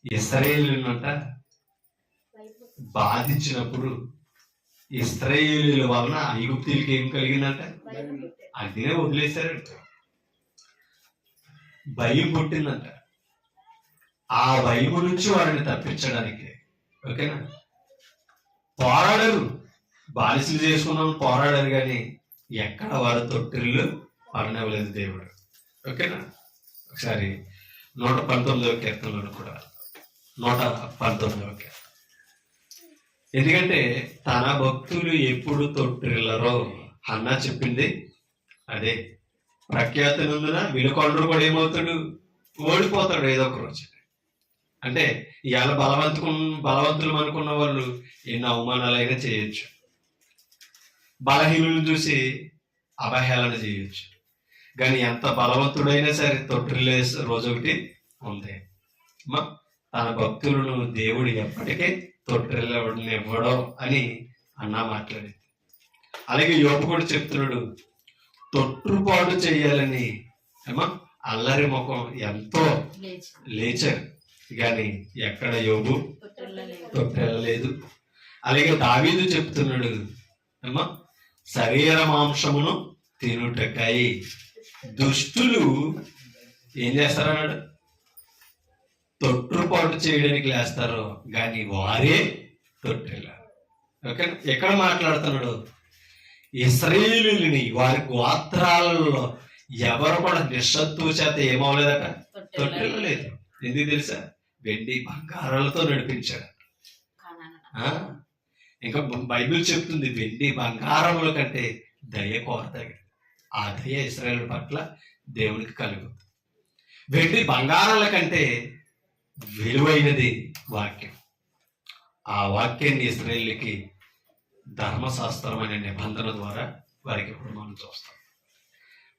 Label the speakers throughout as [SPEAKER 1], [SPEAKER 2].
[SPEAKER 1] ఇశ్రాయేలునంట బాధించినప్పుడు ఇశ్రాయేలీల వలన ఐగుప్తీయులకి ఏం కలిగిందంట? అదే వదిలేశారంట. భయం పుట్టిందంట. ఆ భయం నుంచి వారిని తప్పించడానికి, ఓకేనా, పోరాడరు. బాలిసలు చేసుకున్నాం పోరాడారు, కానీ ఎక్కడ వారు తొట్టిల్లు పడనివ్వలేదు దేవుడు, ఓకేనా. ఒకసారి 119వ కీర్తనలో కూడా 119వ కీర్తన, ఎందుకంటే తన భక్తులు ఎప్పుడు తొట్టిల్లరో హన్నా చెప్పింది అదే. ప్రఖ్యాతి నందున వినుకొండరు కూడా ఏమవుతాడు? ఓడిపోతాడు ఏదో ఒక రోజు. అంటే ఇవాళ బలవంతులు అనుకున్న వాళ్ళు ఎన్ని అవమానాలైనా చేయొచ్చు, బలహీనులను చూసి అవహేళన చేయొచ్చు, కానీ ఎంత బలవంతుడైనా సరే తొట్టిల్లే రోజు ఒకటి ఉంది. తన భక్తులను దేవుడు ఎప్పటికీ తొట్టిల్లనివ్వడం అని అన్నా మాట్లాడింది. అలాగే యోబు కూడా చెప్తున్నాడు, తొట్టుపాటు చేయాలని అల్లరి ముఖం ఎంతో లేచారు, కానీ ఎక్కడ యోబు తొట్టెళ్ళలేదు. అలాగే దావీదు చెప్తున్నాడు, శరీర మాంసమును తినుటకై దుష్టులు ఏం చేస్తారన్నాడు? తొట్టుపాటు చేయడానికి లేస్తారు, కానీ వారే తొట్టెళ్ళారు. ఓకే, ఎక్కడ మాట్లాడుతున్నాడు? ఇశ్రాయేలుని వారి గోత్రాలలో ఎవరు కూడా నిస్సత్తువ చేత ఏమవలేదట, తొట్టెళ్ళలేదు. ఎందుకు తెలుసా? వెండి బంగారాలతో నడిపించాడు. ఇంకా బైబిల్ చెప్తుంది, వెండి బంగారముల కంటే దయ కోరతగినది. ఆ దయ ఇశ్రాయేలు పట్ల దేవునికి కలుగుతుంది. వెండి బంగారాల కంటే విలువైనది వాక్యం. ఆ వాక్యాన్ని ఇశ్రాయేలుకి ధర్మశాస్త్రం అనే నిబంధన ద్వారా వారికి ఇప్పుడు మనం చూస్తాం.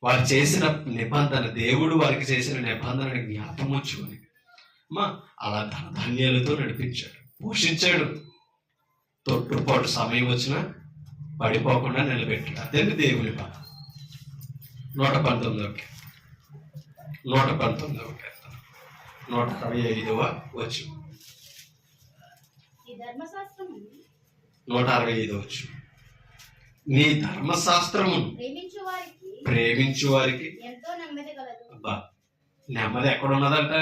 [SPEAKER 1] వారు చేసిన నిబంధన, దేవుడు వారికి చేసిన నిబంధనని జ్ఞాపకం ఉంచుకొని అలా ధనధాన్యాలతో నడిపించాడు, పోషించాడు. తొట్టుపాటు సమయం వచ్చినా పడిపోకుండా నిలబెట్టాడు. అదే దేవుని పని. 119 165వ వచ్చు, 165 వచ్చు. నీ ధర్మశాస్త్రము ప్రేమించు వారికి అబ్బా, నెమ్మది ఎక్కడ ఉన్నదంట?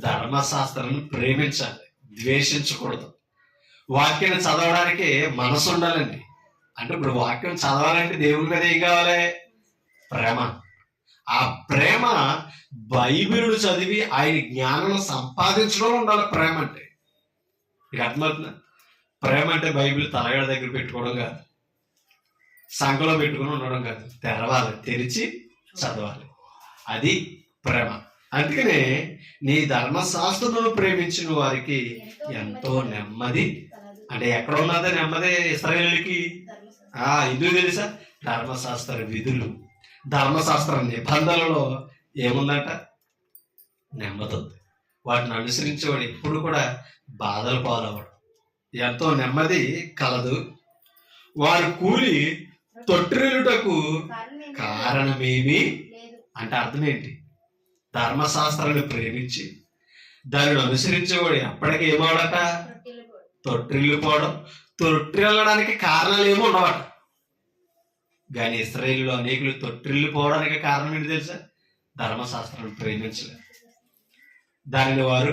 [SPEAKER 1] ధర్మశాస్త్రాన్ని ప్రేమించాలి, ద్వేషించకూడదు. వాక్యాన్ని చదవడానికి మనసు ఉండాలండి. అంటే ఇప్పుడు వాక్యం చదవాలంటే దేవుని మీద ఏం కావాలి? ప్రేమ. ఆ ప్రేమ బైబిల్ చదివి ఆయన జ్ఞానం సంపాదించడం ఉండాలి. ప్రేమ అంటే ఇక అర్థమవుతుందా? ప్రేమ అంటే బైబిల్ తలగడ దగ్గర పెట్టుకోవడం కాదు, సంఖలో పెట్టుకుని ఉండడం కాదు, తెరవాలి, తెరిచి చదవాలి. అది ప్రేమ. అందుకనే నీ ధర్మశాస్త్రమును ప్రేమించిన వారికి ఎంతో నెమ్మది. అంటే ఎక్కడ ఉన్నదో నెమ్మది ఇశ్రాయేలుకి? ఎందుకు తెలుసా? ధర్మశాస్త్ర విధులు, ధర్మశాస్త్ర నిబంధనలలో ఏముందంట? నెమ్మది ఉంది. వాటిని అనుసరించేవాడు ఎప్పుడు కూడా బాధలు పాలవడు, ఎంతో నెమ్మది కలదు. వారి కూలి తొట్టిల్లుటకు కారణమేమి అంటే అర్థం ఏంటి? ధర్మశాస్త్రాన్ని ప్రేమించి దానిని అనుసరించేవాడు ఎప్పటికీ ఏమవడట? తొట్టిల్లిపోవడం. తొట్టిల్లడానికి కారణాలు ఏమో ఉండవట. కానీ ఇశ్రాయేలులో అనేకులు తొట్టిల్లిపోవడానికి కారణం ఏంటి తెలుసా? ధర్మశాస్త్రాన్ని ప్రేమించలేదు, దానిని వారు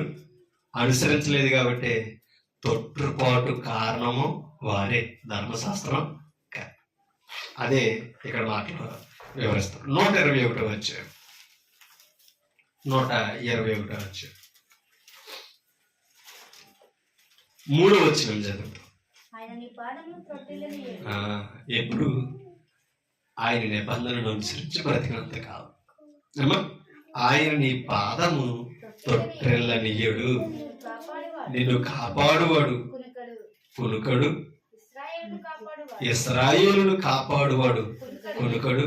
[SPEAKER 1] అనుసరించలేదు. కాబట్టి తొట్టుపాటు కారణము వారే, ధర్మశాస్త్రం కాదు. అదే ఇక్కడ మాటలు వివరిస్తారు. 121 వచ్చు, 121 వచ్చు 3 వచ్చిన చదువు. ఎప్పుడు ఆయన నిబంధనను అనుసరించి బ్రతికినంత కాదు ఆయన నీ పాదము తొట్టిల్లనియ్యడు, నిన్ను కాపాడువాడు కునుకడు, ఇశ్రాయేలును కాపాడువాడు కునుకడు.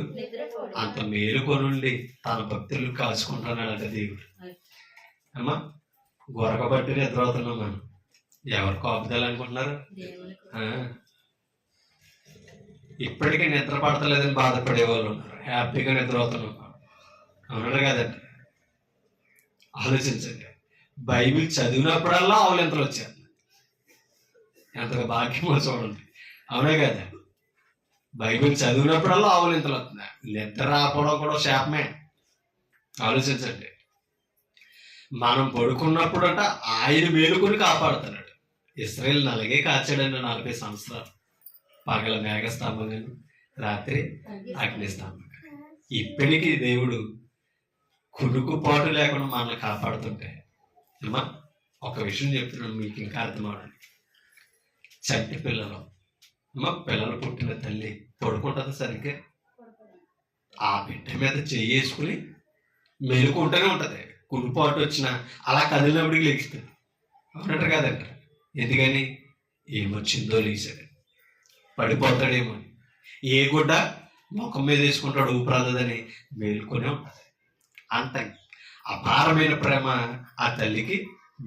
[SPEAKER 1] అంత మేలుకొనుండి తన భక్తులు కాచుకుంటున్నాడట దేవుడు. గొరకబట్టి నిద్రవుతున్నాం మనం. ఎవరు కాపుదలు అనుకుంటున్నారు? ఇప్పటికీ నిద్ర పడతలేదని బాధపడే వాళ్ళు ఉన్నారు, హ్యాపీగా నిద్ర అవుతున్నాం. అవునడు కదండి? ఆలోచించండి. బైబిల్ చదివినప్పుడల్లా ఆవులింతలు వచ్చారు. ఎంత భాగ్యమో చూడండి, అవునే కదా? బైబిల్ చదివినప్పుడల్లా ఆవులింతలు వస్తున్నాయి. నిద్ర రాకపోవడం కూడా శాపమే. ఆలోచించండి. మనం పడుకున్నప్పుడట ఆయన మేలుకొని కాపాడుతున్నాడు. ఇశ్రాయేల్ అలాగే కాచాడండి 40 సంవత్సరాలు. పగల మేఘస్తంభం కానీ, రాత్రి అగ్నిస్తంభం. ఇప్పటికీ దేవుడు కునుకుపాటు లేకుండా మనల్ని కాపాడుతుంటే అమ్మా, ఒక విషయం చెప్తున్నాను మీకు ఇంకా అర్థమవడానికి. చంటి పిల్లలు పిల్లలు పుట్టిన తల్లి పడుకుంటుంది సరిగ్గా, ఆ బిడ్డ మీద చెయ్యేసుకుని మేలుకుంటూనే ఉంటది. కునుపాటు వచ్చినా అలా కదిలినప్పటికి లేస్తుంది. అవునంటారు కాదంట. ఎందుకని? ఏమొచ్చిందో లేచాడు, పడిపోతాడేమో అని. ఏ గుడ్డ ముఖం మీద వేసుకుంటాడు ఊపిరాదని మేలుకొనే ఉంటుంది. అంత అపారమైన ప్రేమ ఆ తల్లికి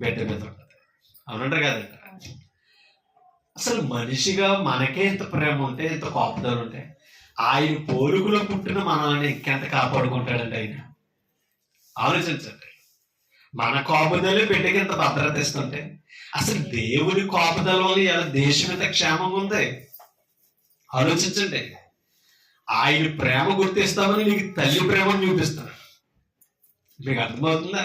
[SPEAKER 1] బిడ్డ మీద ఉంటుంది. అవునంటారు కాదంట. అసలు మనిషిగా మనకే ఇంత ప్రేమ ఉంటే, ఇంత కోపదాలు ఉంటే, ఆయన పోరుగులో పుట్టిన మనల్ని ఇంకెంత కాపాడుకుంటాడండి ఆయన. ఆలోచించండి. మన కోపదలే బిడ్డకి ఎంత భద్రత ఇస్తుంటే, అసలు దేవుని కోపదల వల్ల ఇలా దేశం ఎంత క్షేమంగా ఉంది. ఆలోచించండి. ఆయన ప్రేమ గుర్తిస్తామని నీకు తల్లి ప్రేమను చూపిస్తాను. మీకు అర్థమవుతుందా?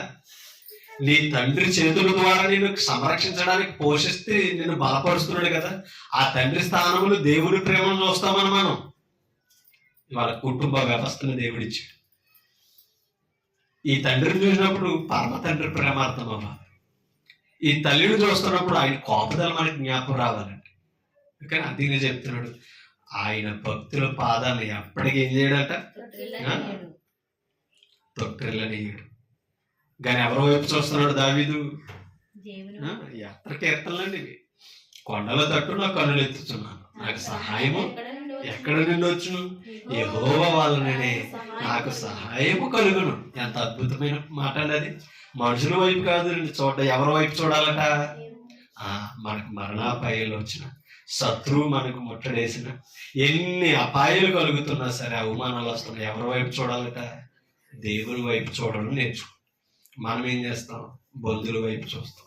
[SPEAKER 1] నీ తండ్రి చేతుల ద్వారా నేను సంరక్షించడానికి పోషిస్తే నేను బలపరుస్తున్నాడు కదా. ఆ తండ్రి స్థానంలో దేవుని ప్రేమను చూస్తామని మనం వాళ్ళ కుటుంబ వ్యవస్థను దేవుడిచ్చాడు. ఈ తండ్రిని చూసినప్పుడు పరమ తండ్రి ప్రేమ అర్థం అవ్వాలి. ఈ తల్లిని చూస్తున్నప్పుడు ఆయన కోపదల మనకి జ్ఞాపకం రావాలండి. కానీ అందుకనే చెప్తున్నాడు, ఆయన భక్తుల పాదాన్ని ఎప్పటికీ ఏం చేయడట? తొట్టిల్లనీయడు. కానీ ఎవరి వైపు చూస్తున్నాడు దావీదు? ఎత్ర కీర్తనలండి ఇవి. కొండల తట్టు నా కన్నులు ఎత్తుతున్నాను, నాకు సహాయము ఎక్కడ నుండి వచ్చును? యెహోవా వలననే నాకు సహాయము కలుగును. ఎంత అద్భుతమైన మాట అండి అది. మనుషుల వైపు కాదు ఎవరి వైపు చూడాలట? మనకు మరణాపాయాలు వచ్చిన, శత్రువు మనకు ముట్టడేసిన, ఎన్ని అపాయాలు కలుగుతున్నా సరే, అవమానాలు వస్తున్నా, ఎవరి వైపు చూడాలట? దేవుని వైపు చూడడం నేర్చుకో. మనం ఏం చేస్తాం? బంధువుల వైపు చూస్తాం,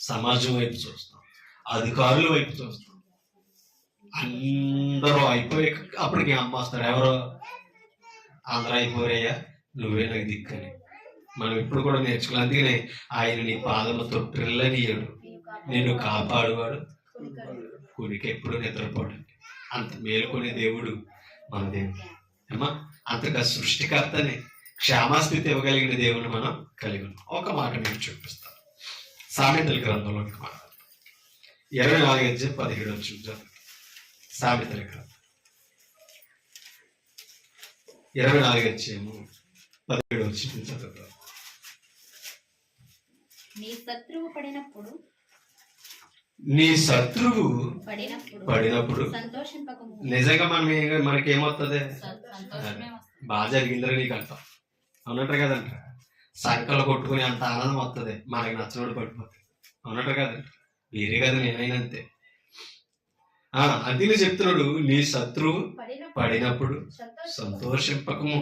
[SPEAKER 1] సమాజం వైపు చూస్తాం, అధికారుల వైపు చూస్తాం. అందరూ అయిపోయి అప్పటికి అమ్మేస్తారు. ఎవరో అందరూ అయిపోయాయా, నువ్వే నాకు దిక్కని. మనం ఇప్పుడు కూడా నేర్చుకోవాలి. అందుకనే ఆయన నీ పాదము తొట్టిల్లనీయడు, నిన్ను కాపాడువాడు, కుడికి ఎప్పుడు నిద్రపోడండి. అంత మేలుకునే దేవుడు మన దేవుడు అమ్మా. అంతగా సృష్టికర్తని క్షేమస్థితి ఇవ్వగలిగిన దేవుని మనం కలిగి ఉన్నాం. ఒక మాట మీకు చూపిస్తాం. సామెతల గ్రంథంలోకి మాట 24:17 సామెతల గ్రంథం 24:17 చదువుతాం.
[SPEAKER 2] నీ శత్రువు
[SPEAKER 1] పడినప్పుడు నిజంగా మనకి ఏమవుతుంది? బాగా జరిగిందని నీకు అంటాం. అవునట్టు కదంట. సంకలు కొట్టుకుని అంత ఆనందం వస్తుంది, మనకి నచ్చినోడు పడిపోతుంది. అవునట్టు కదంట. వేరే కదా, నేనైనా అంతే. అందుకే చెప్తున్నాడు, నీ శత్రువు పడినప్పుడు సంతోషింపకము,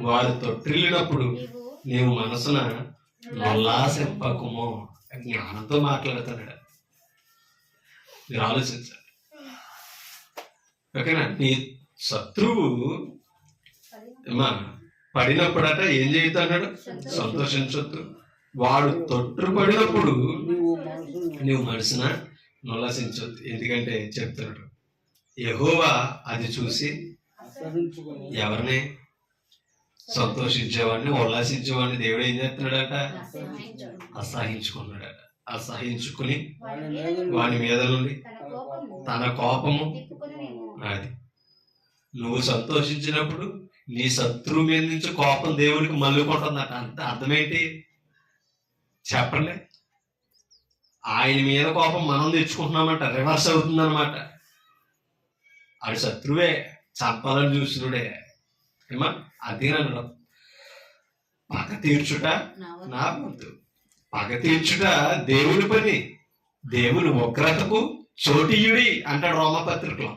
[SPEAKER 1] వాడు తొట్టిల్లినప్పుడు నీవు మనసున ఉల్లాసింపకము. జ్ఞానంతో మాట్లాడుతున్నాడు. మీరు ఆలోచించాలి. ఓకేనా? నీ శత్రువు పడినప్పుడట ఏం చేయుతున్నాడు? సంతోషించొద్దు. వాడు తొట్టు పడినప్పుడు నువ్వు మనసున ఉల్లాసించొద్దు. ఎందుకంటే చెప్తున్నాడు, యెహోవా అది చూసి ఎవరిని? సంతోషించేవాడిని, ఉల్లాసించేవాడిని దేవుడు ఏం చేస్తున్నాడట? అసహించుకున్నాడట. అసహించుకుని వాని మీద నుండి తన కోపము. అది నువ్వు సంతోషించినప్పుడు నీ శత్రువు మీద నుంచి కోపం దేవుడికి మళ్ళుకుంటుందట. అంత అర్థమేంటి చెప్పండి? ఆయన మీద కోపం మనం తెచ్చుకుంటున్నామంట. రివర్స్ అవుతుందన్నమాట. ఆడు శత్రువే, చంపాలని చూసినుడే. ఏమా అది అనడం. పగ తీర్చుట నా వంతు. పగ తీర్చుట దేవుని పని. దేవుని ఉగ్రతకు చోటియుడి అంటాడు రోమపత్రికలో.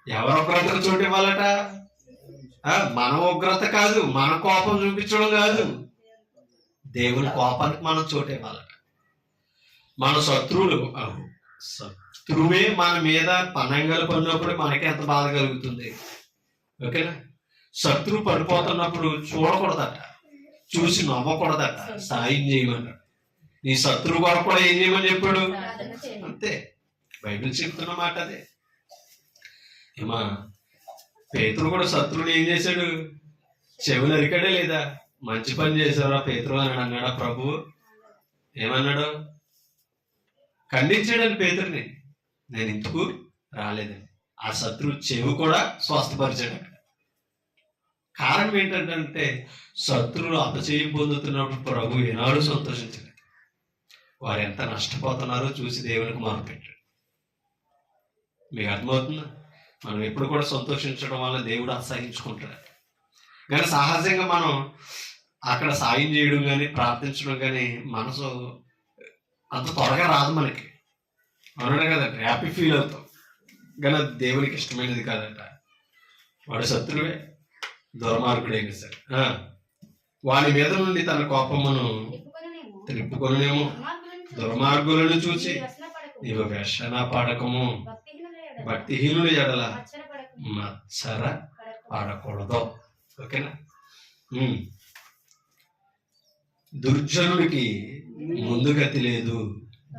[SPEAKER 1] ఎవరి ఉగ్రతకు చోటు ఇవ్వాలట? మన ఉగ్రత కాదు, మన కోపం చూపించడం కాదు, దేవుని కోపానికి మనం చోటు ఇవ్వాలట. మన శత్రువే మన మీద పన్నంగలు పడినప్పుడు మనకి ఎంత బాధ కలుగుతుంది. ఓకేనా? శత్రువు పడిపోతున్నప్పుడు చూడకూడదట, చూసి నవ్వకూడదట, సాయం చేయమన్నాడు. నీ శత్రువు కొరకు కూడా ఏం చేయమని చెప్పాడు? అంతే, బైబిల్ చెప్తున్న మాట అదే. ఏమా పేతురు కూడా శత్రువుని ఏం చేశాడు? చెవులు అరికాడే లేదా? మంచి పని చేశారా పేతురు అని అన్నాడా ప్రభువు? ఏమన్నాడు? ఖండించాడని పేతురుని, నేను ఇందుకు రాలేదని. ఆ శత్రువు చెవి కూడా స్వస్థపరిచాడు. కారణం ఏంటంటే శత్రువులు అపజయం పొందుతున్నప్పుడు ప్రభు ఏనాడు సంతోషించలేదు. వారు ఎంత నష్టపోతున్నారో చూసి దేవునికి మొరపెట్టాడు. మీకు అర్థమవుతుందా? మనం ఎప్పుడు కూడా సంతోషించడం వల్ల దేవుడు అసహించుకుంటాడు. కానీ సహజంగా మనం అక్కడ సాయం చేయడం కానీ ప్రార్థించడం కానీ మనసు అంత త్వరగా రాదు మనకి. అవునా కదండి? హ్యాపీ ఫీల్ అవుతాం, కానీ అది దేవునికి ఇష్టమైనది కాదంట. వాడు శత్రువే, దుర్మార్గుడైనా సరే వాని మీద నుండి తన కోపమును త్రిప్పుకొనేమో. దుర్మార్గులను చూసి నీవు వ్యసన పడకము, భక్తిహీనుల ఎడల మత్సర పడకూడదు. ఓకేనా? దుర్జనుడికి ముందు గతి లేదు,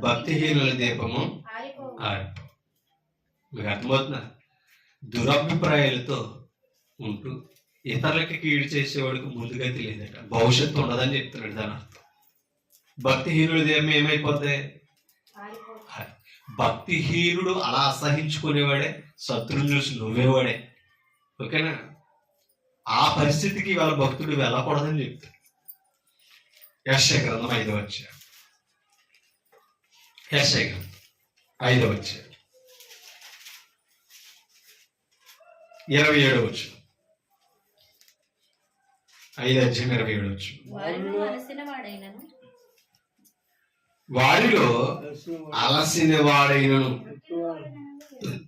[SPEAKER 1] భక్తిహీనుల దీపము ఆరిపో. మీకు అర్థమవుతుందా? దురభిప్రాయాలతో ఉంటూ ఇతరులకి కీడు చేసేవాడికి ముందు గతి లేదట, భవిష్యత్తు ఉండదని చెప్తున్నాడు. దాని అర్థం భక్తిహీనుడి దీపం ఏమైపోతాయి? భక్తిహీనుడు అలా అసహించుకునేవాడే, శత్రువుని చూసి నువ్వేవాడే. ఓకేనా? ఆ పరిస్థితికి వాళ్ళ భక్తుడు వెళ్ళకూడదని చెప్తాడు. యెషయా గ్రంథం 5వ అధ్యాయం, యెషయా గ్రంథం 5వ అధ్యాయం 27వ వచనం. 5వ అధ్యాయం 27వ వచనం. వారిలో అలసిన వాడైనను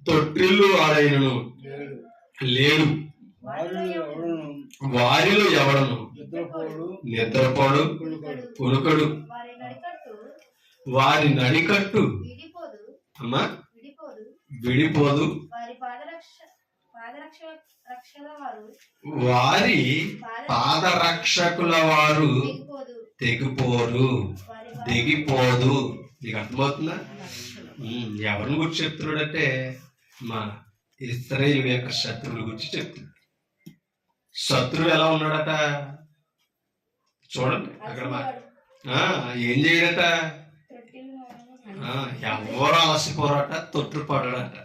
[SPEAKER 1] తొట్టిల్లు వాడైనను లేడు, వారిలో ఎవడను నిద్రపోడు కునుకడు, వారి నడికట్టు అమ్మా విడిపోదు, వారి పాదరక్షకుల వారు తెగిపోరు, దిగిపోదు. నీకు అర్థమవుతుందా? ఎవరిని గురించి చెప్తున్నాడంటే మా ఇశ్రాయేలు యొక్క శత్రువుల గురించి చెప్తున్నాడు. శత్రువు ఎలా ఉన్నాడట చూడండి అక్కడ. ఏం చేయడట? ఎవరు అలసిపోరాట, తొట్టు పడడట.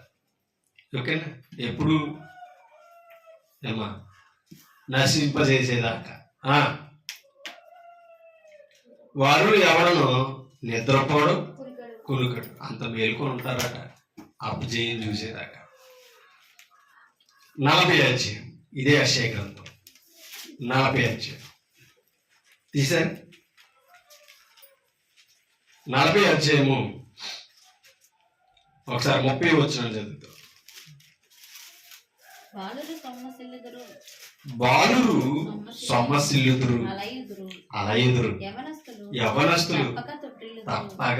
[SPEAKER 1] ఓకేనా? ఎప్పుడు ఏమా నశింపజేసేదాకా. వారు ఎవడను నిద్రపోవడం కునుకడు, అంత మేలుకొని ఉంటారట అపజయం చూసేదాకా. 40వ అధ్యాయం, ఇదే యెషయా గ్రంథం 40వ అధ్యాయం తీసారు. 40వ అధ్యాయము ఒకసారి 30వ వచనం చదువుతాం. బాలురు సొమ్మసిల్లుదురు, అలయుదురు, యవనస్తులు తప్పక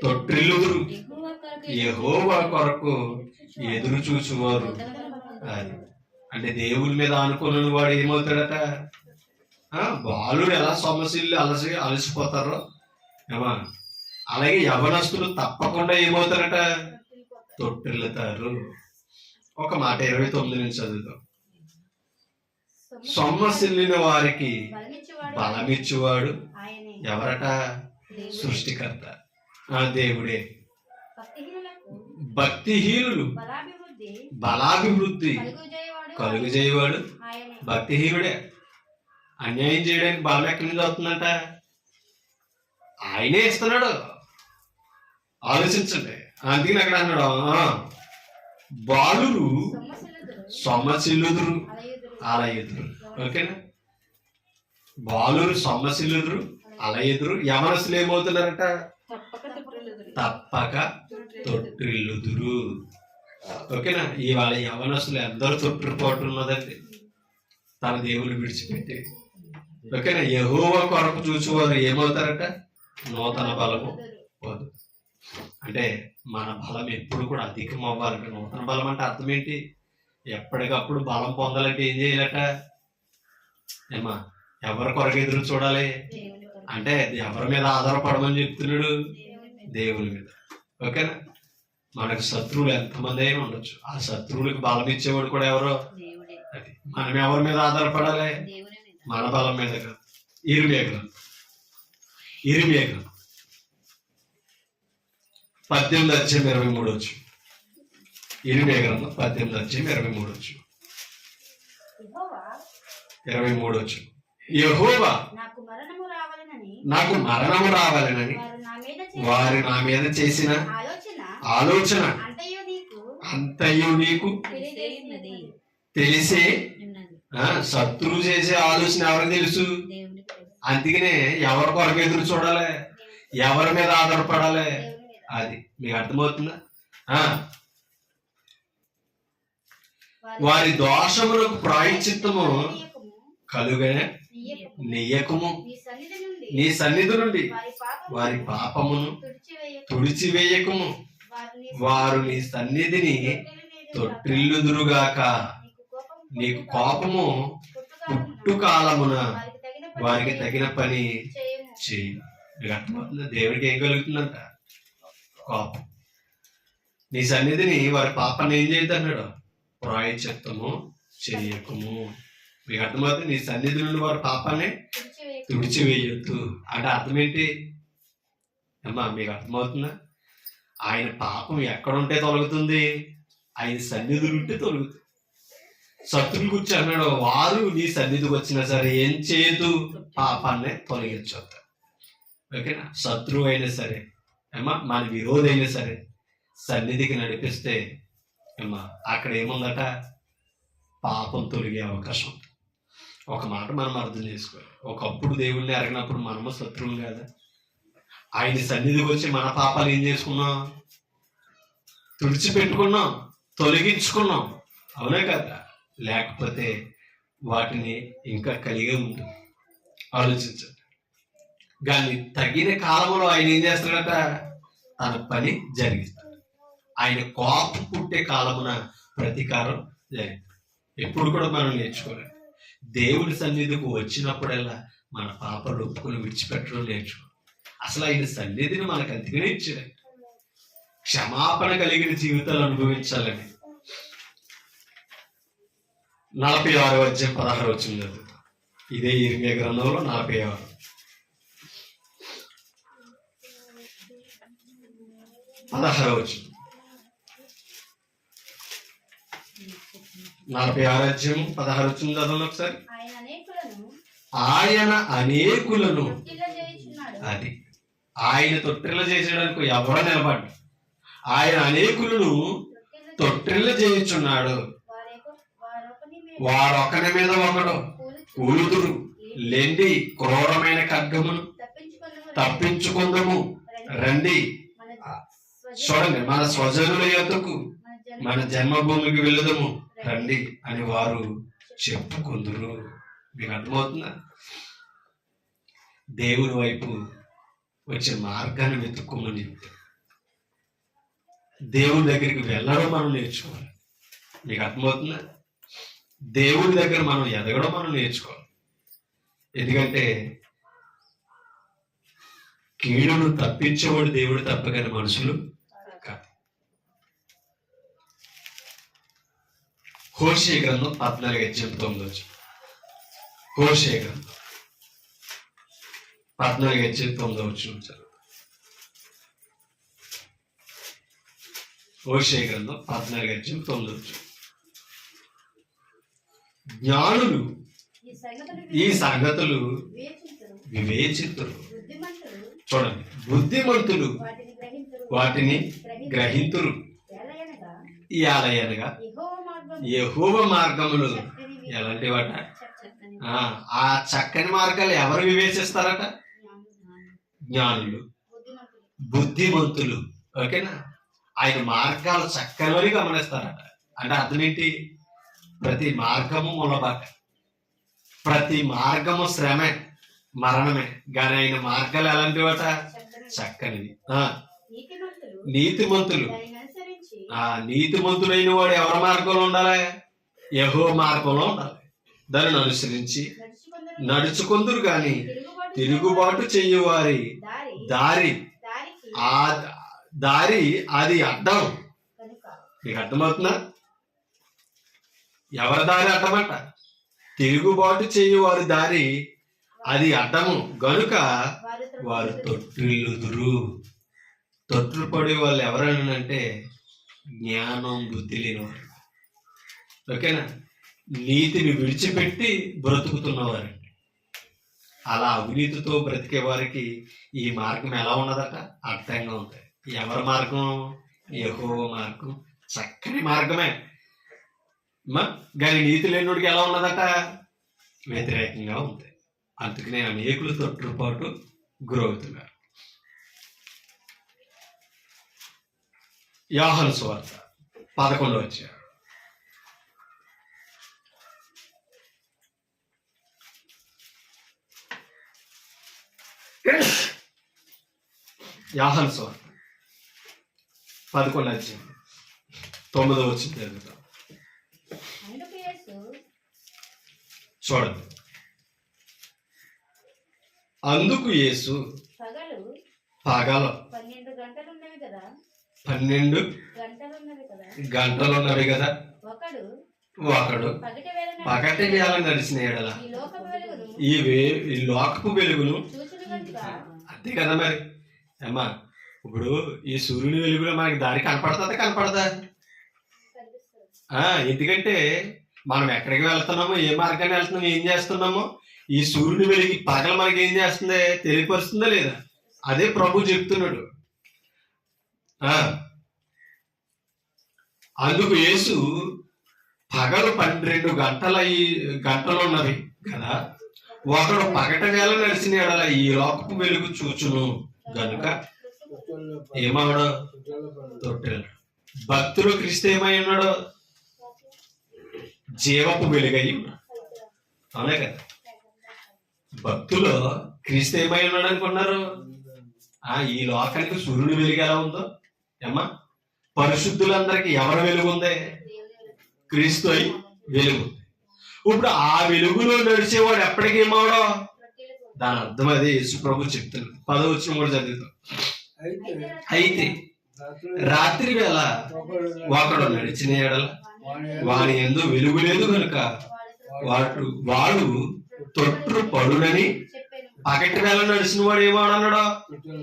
[SPEAKER 1] తొట్టిల్లుదురు, యెహోవా కొరకు ఎదురు చూచువారు. అంటే దేవుని మీద అనుకున్న వాడు ఏమవుతాడట? బాలుడు ఎలా సొమ్మసిల్లు అలసిపోతారో ఏమా అలాగే యవనస్తులు తప్పకుండా ఏమవుతారట? తొట్టిల్లుతారు. ఒక మాట 29 నుంచి చదువుతాం. సొమ్మసిల్లిన వారికి బలమిచ్చువాడు ఎవరట? సృష్టికర్త, దేవుడే. భక్తిహీనులు బలాభివృద్ధి కలుగు చేయవాడు భక్తిహీనుడే. అన్యాయం చేయడానికి బలం ఎక్కడి నుంచి అవుతుందంట? ఆయనే ఇస్తున్నాడు. ఆలోచించండి. అందుకని అక్కడ అన్నాడు, బాలురు సొమ్మసిల్లుదురు, అలయుదురు. ఓకేనా? బాలురు సొమ్మసిల్లుదురు, అలయుదురు, యవనస్తులు ఏమవుతున్నారట? తప్పక తొట్టిల్లుదురు. ఓకేనా? ఇవాళ యవనస్తులు ఎందరో తొట్టిపోవటం ఉన్నదండి, తన దేవుని విడిచిపెట్టి. ఓకేనా? యెహోవా కొరకు చూసేవారు ఏమవుతారట? నూతన బలము పొందు. అంటే మన బలం ఎప్పుడు కూడా అధికం అవ్వాలంటే, నూతన బలం అంటే అర్థం ఏంటి? ఎప్పటికప్పుడు బలం పొందాలంటే ఏం చేయాలట? ఏమా ఎవరి కొరకు ఎదురు చూడాలి అంటే ఎవరి మీద ఆధారపడమని చెప్తున్నాడు? దేవుని మీద. ఓకేనా? మనకు శత్రువులు ఎంతమంది అయినా ఉండొచ్చు, ఆ శత్రువులకు బలం ఇచ్చేవాడు కూడా ఎవరో. అది మనం ఎవరి మీద ఆధారపడాలి? మన బలం మీద కాదు. ఇర్మియా గ్రంథం 18:23. ఇర్మియా గ్రంథం 18:23. యెహోవా నాకు మరణము రావాలనని వారు నా మీద చేసిన ఆలోచన అంతయు నీకు తెలిసే. శత్రువు చేసే ఆలోచన ఎవరికి తెలుసు? అందుకనే ఎవరి కొరకు ఎదురు చూడాలి? ఎవరి మీద ఆధారపడాలి? అది మీకు అర్థమవుతుందా? వారి దోషములకు ప్రాయశ్చిత్తము కలుగనే నీయకము, నీ సన్నిధి నుండి వారి పాపమును తుడిచివేయకము, వారు నీ సన్నిధిని తొట్టిల్లుదురుగాక. నీకు కోపము పుట్టుకాలమున వారికి తగిన పని చేయి. మీకు అర్థమవుతుందా? దేవుడికి ఏం కలుగుతుందంట? కోపం. నీ సన్నిధిని వారి పాపాన్ని ఏం చేయొద్దు అన్నాడు? ప్రాయశ్చిత్తము చేయకము. మీకు అర్థమవుతుంది? నీ సన్నిధి నుండి వారి పాపాన్ని తుడిచివేయొద్దు అంటే అర్థం ఏంటి అమ్మా? మీకు అర్థమవుతుందా? ఆయన పాపం ఎక్కడుంటే తొలగుతుంది? ఆయన సన్నిధులు ఉంటే తొలగుతుంది. శత్రువులు గురించి అన్నాడు, వారు నీ సన్నిధికి వచ్చినా సరే ఏం చేయదు? పాపాన్ని తొలగించొద్దు. ఓకేనా? శత్రువు అయినా సరే అమ్మా, మన విరోధి అయినా సరే సన్నిధికి నడిపిస్తే అమ్మా అక్కడ ఏముందట? పాపం తొలగే అవకాశం. ఒక మాట మనం అర్థం చేసుకోవాలి. ఒకప్పుడు దేవుణ్ణి ఎరగినప్పుడు మనము శత్రువులు కదా. ఆయన సన్నిధికి వచ్చి మన పాపాలు ఏం చేసుకున్నాం? తుడిచిపెట్టుకున్నాం, తొలగించుకున్నాం. అవునే కదా? లేకపోతే వాటిని ఇంకా కలిగే ఉంది. ఆలోచించండి. కానీ తగిన కాలంలో ఆయన ఏం చేస్తాడట? తన పని జరిగిస్తాడు. ఆయన కోపం పుట్టే కాలమున ప్రతీకారం జరిగింది. ఎప్పుడు కూడా మనం నేర్చుకోవాలి. దేవుడి సన్నిధికి వచ్చినప్పుడల్లా మన పాపాలు ఒప్పుకొని విడిచిపెట్టడం నేర్చుకోవాలి. అసలు ఆయన సన్నిధిని మనకు అందుకనే ఇచ్చాడు. క్షమాపణ కలిగిన జీవితాలు అనుభవించాలని. 46:16 ఇదే ఇర్మియా గ్రంథంలో 46. 16 46:16 చదవండి ఒకసారి. ఆయన అనేకులను, అది ఆయన తొట్టిల్ల చేసేయడానికి ఎవరో నిలబడ్డు. ఆయన అనేకులను తొట్టిల్ల చేయుచున్నాడు. వారొకరి మీద ఒకడు కూలుదురు. లెండి, క్రూరమైన ఖడ్గమును తప్పించుకుందము రండి. చూడండి, మన స్వజనుల యొద్దకు, మన జన్మభూమికి వెళ్ళదము రండి అని వారు చెప్పుకుందురు. మీకు అర్థమవుతుందా? దేవుని వైపు వచ్చే మార్గాన్ని వెతుక్కోమని చెప్తారు. దేవుని దగ్గరికి వెళ్ళడం మనం నేర్చుకోవాలి. మీకు అర్థమవుతుందా? దేవుని దగ్గర మనం ఎదగడం మనం నేర్చుకోవాలి. ఎందుకంటే కీడును తప్పించేవాడు దేవుడు తప్ప కానీ మనుషులు కాదు. హోషేయ గ్రంథం 14:9. హోషేయ గ్రంథం 14:9. హోషేయ గ్రంథం 14:9. జ్ఞానులు ఈ సంగతులు వివేచితులు. చూడండి, బుద్ధిమంతులు వాటిని గ్రహింతురు. ఎలాగనగా యెహోవా మార్గములు ఎలాంటి వాట? ఆ చక్కని మార్గాలు ఎవరు వివేచిస్తారట? జ్ఞానులు, బుద్ధిమంతులు. ఓకేనా? ఆయన మార్గాలు చక్కని గమనిస్తారట. అంటే అర్థం ఏంటి? ప్రతి మార్గము మూలబాట. ప్రతి మార్గము శ్రమే, మరణమే. కానీ ఆయన మార్గాలు ఎలాంటివట? చక్కనివి. నీతిమంతులు. ఆ నీతిమంతుడైన వాడు ఎవరి మార్గంలో ఉండాలి? యెహోవా మార్గంలో ఉండాలి. దానిని అనుసరించి నడుచుకుందురు గాని తిరుగుబాటు చెయ్యువారి దారి, ఆ దారి అది అడ్డం. మీకు అర్థమవుతుందా? ఎవరి దారి అడ్డమంట? తిరుగుబాటు చేయువారి దారి అది అడ్డము గనుక వారు తొట్టిల్లుదురు. తొట్టుపడే వాళ్ళు ఎవరనంటే జ్ఞానం బుద్ధి లేనివారు. ఓకేనా? నీతిని విడిచిపెట్టి బ్రతుకుతున్నవారండి. అలా అవినీతితో బ్రతికే వారికి ఈ మార్గం ఎలా ఉన్నదట? అర్థంగా ఉంది. ఎవరి మార్గం? యెహోవా మార్గం. చక్కని మార్గమే. కానీ నీతి లేనుడికి ఎలా ఉన్నదట? వ్యతిరేకంగా ఉంది. అందుకనే అనేకులు తొట్టుపాటు గురవుతున్నారు. యోహాను సువార్త 11వ అధ్యాయం. యోహాను సువార్త 11వ అధ్యాయం 9వ వచనం చదువుతాం. చూడండి. అందుకు యేసు పగలు 12 గంటలున్నవి కదా, ఒకడు పగటి వేళ నడిచిన ఎడల ఈ లోకపు వెలుగును. అంతే కదా మరి. అమ్మా, ఇప్పుడు ఈ సూర్యుని వెలుగులో మనకి దారి కనపడుతుందా? కనపడదా? ఎందుకంటే మనం ఎక్కడికి వెళ్తున్నామో, ఏ మార్గాన్ని వెళ్తున్నామో, ఏం చేస్తున్నామో ఈ సూర్యుని వెలిగి పగల మనకి ఏం చేస్తుంది? తెలియపరుస్తుందా లేదా? అదే ప్రభు చెప్తున్నాడు. అందుకు యేసు పగలు 12 గంటలు ఉన్నవి కదా, ఒకడు పగటి వేళ నడిచిన ఎడల ఈ లోకపు వెలుగు చూచును గనుక ఏమవడు? తొట్టెలు. భక్తులు క్రీస్తు ఏమై ఉన్నాడు? జీవపు వెలుగై ఉన్నాడు. అవునే కదా? భక్తులు క్రీస్తు ఏమై ఉన్నాడు అనుకున్నారు? ఈ లోకానికి సూర్యుడు వెలుగు ఎలా ఉందో ఏమ్మా, పరిశుద్ధులందరికీ ఎవరి వెలుగు ఉంది? క్రీస్తు అయి వెలుగు. ఇప్పుడు ఆ వెలుగులో నడిచేవాడు ఎప్పటికీ ఏమవడో? దాని అర్థం అదే యేసు ప్రభు చెప్తున్నాడు. 10వ వచనం కూడా చదువుతాం. అయితే రాత్రి వేళ ఒకడు నడిచిన ఎడల వాని యందు వెలుగు లేదు కనుక వాడు తొట్టు పడునని. పగటి వేళ నడిచిన వాడు ఏమన్నాడో?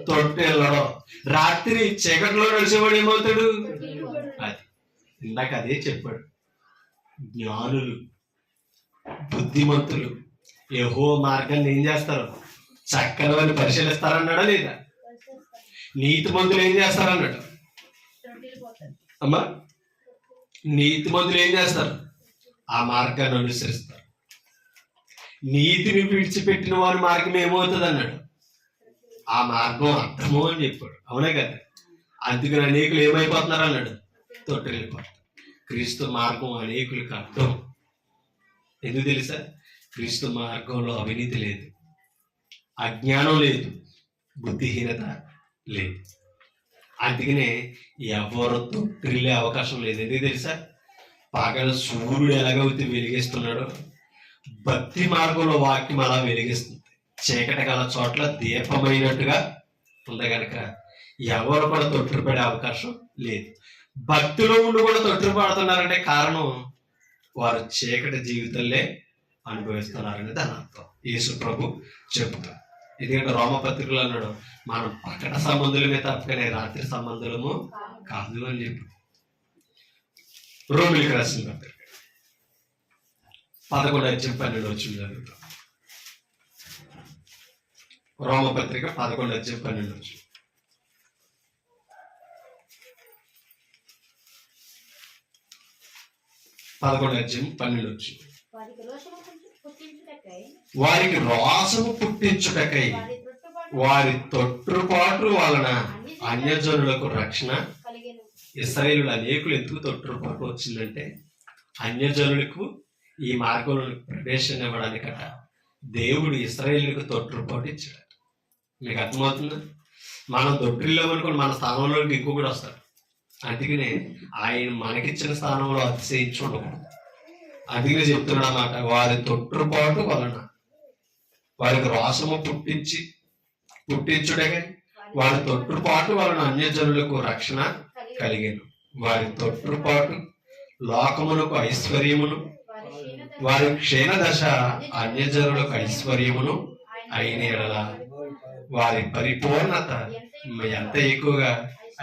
[SPEAKER 1] తొట్టు వెళ్ళడం. రాత్రి చీకటిలో నడిచేవాడు ఏమవుతాడు? అది ఇందాక అదే చెప్పాడు. జ్ఞానులు, బుద్ధిమంతులు యెహోవా మార్గాన్ని ఏం చేస్తారు? చక్కని వారిని పరిశీలిస్తారన్నాడా లేదా? నీతిమంతులు ఏం చేస్తారన్నాడు? అమ్మా, నీతిమంతులు ఏం చేస్తారు? ఆ మార్గాన్ని అనుసరిస్తారు. నీతిని విడిచిపెట్టిన వారి మార్గం ఏమవుతుంది అన్నాడు? ఆ మార్గం అర్థము అని చెప్పాడు. అవునే కదా? అందుకని అనేకులు ఏమైపోతున్నారు అన్నాడు? తొట్టెళ్ళిపోతారు. క్రీస్తు మార్గం అనేకులకు అర్థం. ఎందుకు తెలుసా? క్రీస్తు మార్గంలో అవినీతి లేదు, అజ్ఞానం లేదు, బుద్ధిహీనత లేదు. అందుకనే ఎవరు తొట్టిల్లే అవకాశం లేదు. ఎందుకు తెలుసా? పగలు సూర్యుడు ఎలాగైతే వెలిగిస్తున్నాడో భక్తి మార్గంలో వాక్యం అలా వెలిగిస్తుంది. చీకటి గల చోట్ల దీపమైనట్టుగా ఉంది కనుక ఎవరు కూడా తొట్టుపడే అవకాశం లేదు. భక్తిలో ఉండి కూడా తొట్టుపడుతున్నారంటే కారణం వారు చీకటి జీవితాలే అనుభవిస్తున్నారని దాని అర్థం. యేసు ప్రభు చెబుతారు. ఎందుకంటే రోమపత్రికలు అన్నాడు, మనం పకట సంబంధులమే తప్పకనే రాత్రి సంబంధులము కాదు అని చెప్పి. రోమిలికి రాసిన పత్రిక 11:12 జరుగుతాం. రోమపత్రిక 11:12. 11:12. వారికి రోషము పుట్టించుటకై వారి తొట్టుపాటు వలన అన్యజనులకు రక్షణ. ఇశ్రాయేలులు అనేకులు ఎందుకు తొట్టుపాటు వచ్చిందంటే అన్యజనులకు ఈ మార్గంలో ప్రవేశం ఇవ్వడానికట దేవుడు ఇశ్రాయేలుకు తొట్టుపాటు ఇచ్చాడు. మీకు అర్థమవుతుందా? మనం తొట్టిల్లామనుకోండి, మన స్థానంలోకి ఇంకొకటి వస్తాడు. అందుకనే ఆయన మనకిచ్చిన స్థానంలో అతిశయించి ఉండకూడదు. అందుకనే చెప్తున్నాడు అన్నమాట, వారి తొట్టుపాటు వలన వారికి రోషము పుట్టించుడే వారి తొట్టుపాటు వలన అన్యజనులకు రక్షణ కలిగేను. వారి తొట్టుపాటు లోకములకు ఐశ్వర్యమును, వారి క్షీణదశ అన్యజనులకు ఐశ్వర్యమును అయిన ఎడల వారి పరిపూర్ణత ఎంత ఎక్కువగా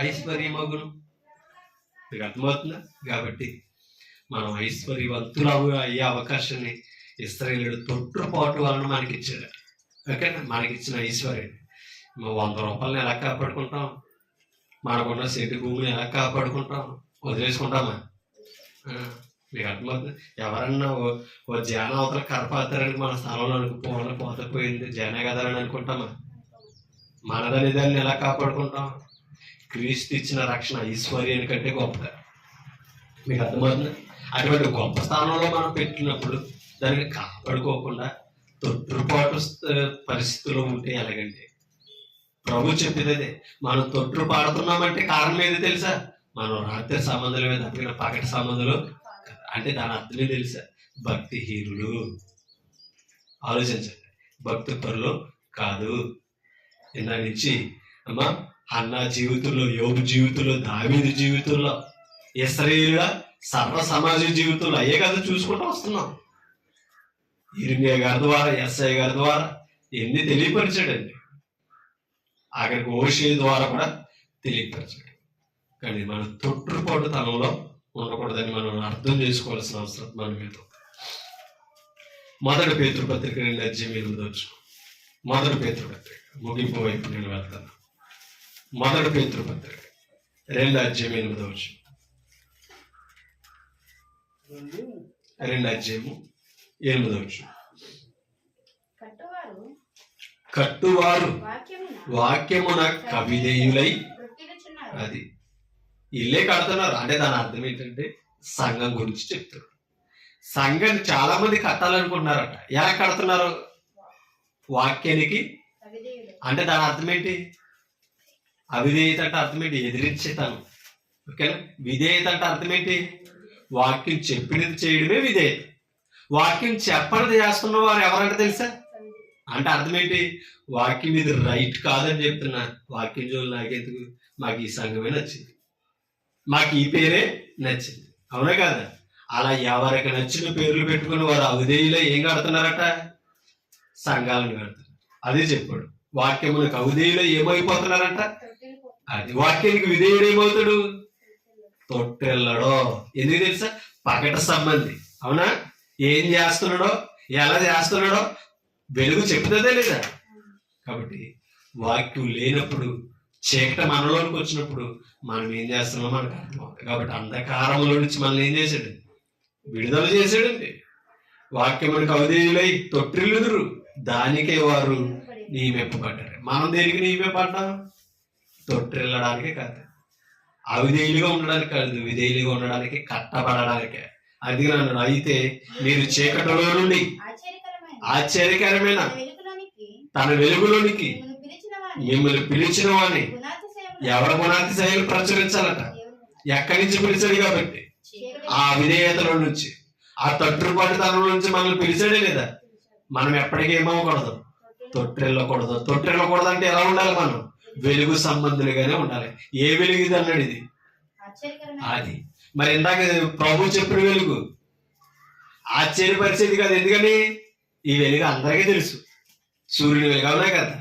[SPEAKER 1] ఐశ్వర్యమగును. మీకు అర్థమవుతుందా? కాబట్టి మనం ఐశ్వర్యవంతులు అయ్యే అవకాశాన్ని ఇశ్రాయేలు తొట్టుపాటు వలన మనకిచ్చాడు. ఓకేనా? మనకిచ్చిన ఐశ్వర్యం 100 రూపాయలను ఎలా కాపాడుకుంటాం? మనకున్న సెటి భూమిని ఎలా కాపాడుకుంటాం? వదిలేసుకుంటామా? మీకు అర్థమవుతుంది. ఎవరన్నా ఓ జాన అవతల కరపాతారని మన స్థలంలో పోతపోయింది జానే కదారని అనుకుంటామా? మనదని దాన్ని ఎలా కాపాడుకుంటాం? క్రీస్తు ఇచ్చిన రక్షణ ఐశ్వర్యాని కంటే గొప్పగా. మీకు అర్థమవుతుంది. అటువంటి గొప్ప స్థానంలో మనం పెట్టినప్పుడు దాన్ని కాపాడుకోకుండా తొట్టుపాటు పరిస్థితుల్లో ఉంటే ఎలాగంటే, ప్రభు చెప్పేది అదే. మనం తొట్టు పాడుతున్నామంటే కారణం ఏది తెలుసా? మనం రాత్రి సంబంధాలు మీద తప్పిన పగటి సంబంధాలు అంటే దాని అర్థమే తెలుసా? భక్తిహీనులు. ఆలోచించండి, భక్తి పరులు కాదు. ఇందా నుంచి అమ్మా హన్నా జీవితంలో, యోబు జీవితంలో, దావీదు జీవితంలో, ఇశ్రాయేలుల సర్వ సమాజ జీవితంలో అయ్యే కదా చూసుకుంటూ వస్తున్నాం. ఇర్మియా గారి ద్వారా, ఎస్ఐ గారి ద్వారా ఎన్ని తెలియపరిచాడండి. అక్కడికి ఓషే ద్వారా కూడా తెలియపరిచాడు. కానీ మన తొట్టుపాటు తనంలో ఉండకూడదని మనం అర్థం చేసుకోవాల్సిన అవసరం మన మీద. మొదటి పేతురుపత్రిక 2:8 మొదటి పేతురుపత్రిక ముగింపు వైపు నేను వెళ్తాను. మొదటి పేతురుపత్రిక 2:8 2:8 కట్టువారు వాక్యమున కవిధేయులై, అది ఇల్లే కడుతున్నారు అంటే దాని అర్థం ఏంటంటే సంఘం గురించి చెప్తున్నారు. సంఘాన్ని చాలా మంది కట్టాలనుకుంటున్నారట. ఎలా కడుతున్నారు? వాక్యానికి. అంటే దాని అర్థం ఏంటి? అవిధేయత అంటే అర్థం ఏంటి? ఎదిరించేతాను. ఓకేనా? విధేయత అంటే అర్థం ఏంటి? వాక్యం చెప్పినది చేయడమే విధేయత. వాక్యం చెప్పనిది చేస్తున్న వారు ఎవరంటే తెలుసా? అంటే అర్థం ఏంటి? వాక్యం ఇది రైట్ కాదని చెప్తున్నా. వాక్యం జోలు నాకెందుకు, మాకు ఈ సంఘమే నచ్చింది, మాకు ఈ పేరే నచ్చింది. అవునా కాదా? అలా ఎవరికి నచ్చిన పేర్లు పెట్టుకుని వారు అవిధేయులే ఏం కడుతున్నారట? సంఘాలను కడుతున్నారు. అదే చెప్పాడు. వాక్యములకు అవిధేయులే ఏమైపోతున్నారంట? అది వాక్యానికి విధేయుడు ఏమవుతాడు? తొట్టెళ్ళడో. ఎందుకు తెలుసా? పగట సంబంధి. అవునా? ఏం చేస్తున్నాడో, ఎలా చేస్తున్నాడో వెలుగు చెప్తుందే లేదా? కాబట్టి వాక్యం లేనప్పుడు, చీకటి మనలోనికి వచ్చినప్పుడు మనం ఏం చేస్తున్నామో మనకు అర్థమవుతుంది. కాబట్టి అంధకారంలో నుంచి మనల్ని ఏం చేశాడు? విడుదల చేశాడండి. వాక్యమునికి అవిధేయులై తొట్టిల్లుదురు, దానికే వారు నియమింపబడ్డారు. మనం దేనికి నియమింపబడ్డాం? తొట్టిల్లడానికే కాదు, అవిధేయులుగా ఉండడానికి కాదు, విధేయులుగా ఉండడానికి, కట్టబడడానికే. అది అన్నాడు. అయితే మీరు చీకటిలో నుండి ఆశ్చర్యకరమైన తన వెలుగులోనికి మిమ్మల్ని పిలిచిన వాడిని ఎవరి గుణాతిశయాలు ప్రచురించాలట. ఎక్కడి నుంచి పిలిచాడు? కాబట్టి ఆ విధేయతలో నుంచి, ఆ తొట్టుపాటుతనం నుంచి మనల్ని పిలిచాడే లేదా? మనం ఎప్పటికీ ఏమవ్వకూడదు? తొట్టెళ్ళకూడదు. తొట్టెళ్ళకూడదు అంటే ఎలా ఉండాలి? మనం వెలుగు సంబంధులుగానే ఉండాలి. ఏ వెలుగు ఇది అన్నాడు? ఇది అది. మరి ఇందాక ప్రభు చెప్పిన వెలుగు ఆశ్చర్యపరిచేది కాదు. ఎందుకని? ఈ వెలుగు అందరికీ తెలుసు. సూర్యుని వెలుగు. అవునా కదా?